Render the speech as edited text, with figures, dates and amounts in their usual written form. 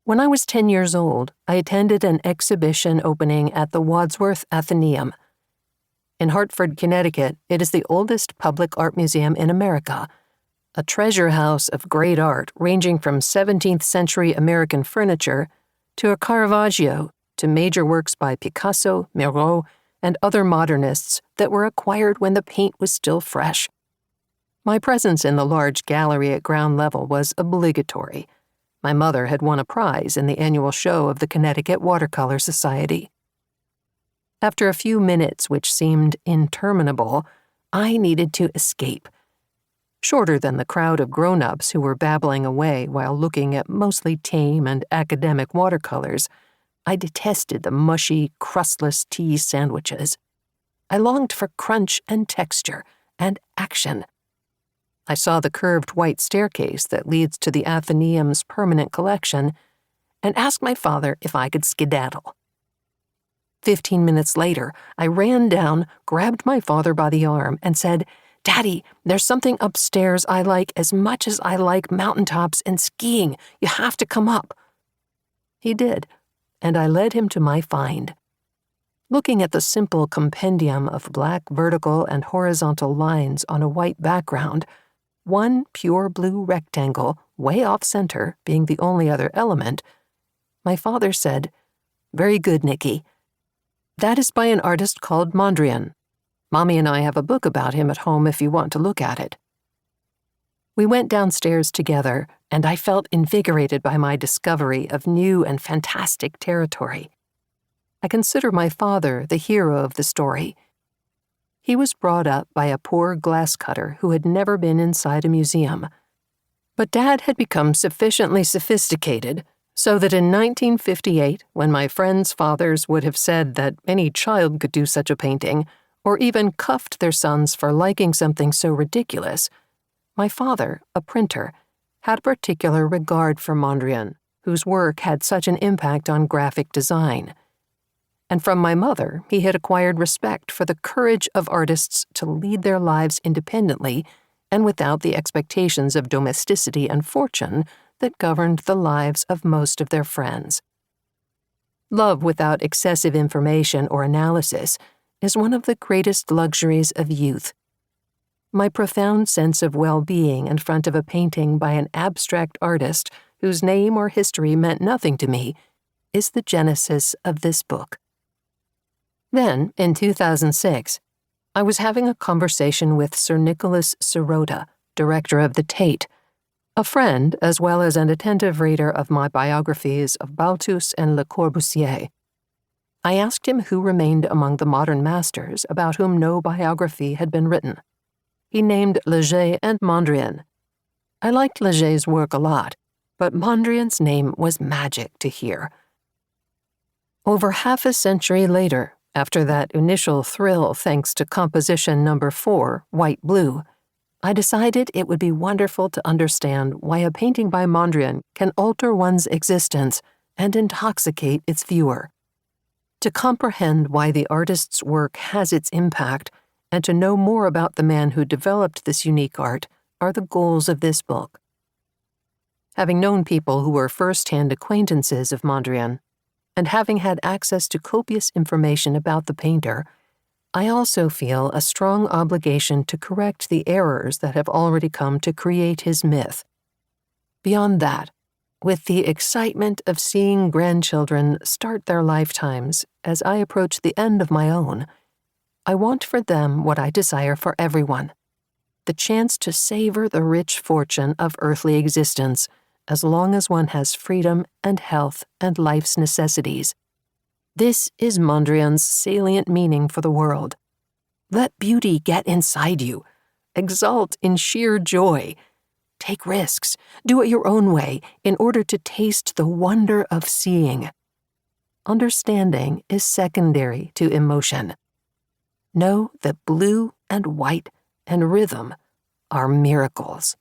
When I was 10 years old, I attended an exhibition opening at the Wadsworth Atheneum. In Hartford, Connecticut, it is the oldest public art museum in America, a treasure house of great art ranging from 17th century American furniture to a Caravaggio to major works by Picasso, Miro, and other modernists that were acquired when the paint was still fresh. My presence in the large gallery at ground level was obligatory. My mother had won a prize in the annual show of the Connecticut Watercolor Society. After a few minutes which seemed interminable, I needed to escape. Shorter than the crowd of grown-ups who were babbling away while looking at mostly tame and academic watercolors, I detested the mushy, crustless tea sandwiches. I longed for crunch and texture and action. I saw the curved white staircase that leads to the Atheneum's permanent collection and asked my father if I could skedaddle. 15 minutes later, I ran down, grabbed my father by the arm, and said, "Daddy, there's something upstairs I like as much as I like mountaintops and skiing. You have to come up." He did, and I led him to my find. Looking at the simple compendium of black vertical and horizontal lines on a white background, one pure blue rectangle, way off center, being the only other element, my father said, "Very good, Nicky. That is by an artist called Mondrian. Mommy and I have a book about him at home if you want to look at it." We went downstairs together, and I felt invigorated by my discovery of new and fantastic territory. I consider my father the hero of the story. He was brought up by a poor glass cutter who had never been inside a museum. But Dad had become sufficiently sophisticated so that in 1958, when my friends' fathers would have said that any child could do such a painting, or even cuffed their sons for liking something so ridiculous, my father, a printer, had a particular regard for Mondrian, whose work had such an impact on graphic design. And from my mother, he had acquired respect for the courage of artists to lead their lives independently and without the expectations of domesticity and fortune that governed the lives of most of their friends. Love without excessive information or analysis is one of the greatest luxuries of youth. My profound sense of well-being in front of a painting by an abstract artist whose name or history meant nothing to me is the genesis of this book. Then, in 2006, I was having a conversation with Sir Nicholas Sirota, director of the Tate, a friend as well as an attentive reader of my biographies of Balthus and Le Corbusier. I asked him who remained among the modern masters about whom no biography had been written. He named Leger and Mondrian. I liked Leger's work a lot, but Mondrian's name was magic to hear. Over half a century later, after that initial thrill thanks to composition number 4, White Blue, I decided it would be wonderful to understand why a painting by Mondrian can alter one's existence and intoxicate its viewer. To comprehend why the artist's work has its impact and to know more about the man who developed this unique art are the goals of this book. Having known people who were first-hand acquaintances of Mondrian, and having had access to copious information about the painter, I also feel a strong obligation to correct the errors that have already come to create his myth. Beyond that, with the excitement of seeing grandchildren start their lifetimes as I approach the end of my own, I want for them what I desire for everyone: the chance to savor the rich fortune of earthly existence as long as one has freedom and health and life's necessities. This is Mondrian's salient meaning for the world. Let beauty get inside you. Exult in sheer joy. Take risks. Do it your own way in order to taste the wonder of seeing. Understanding is secondary to emotion. Know that blue and white and rhythm are miracles.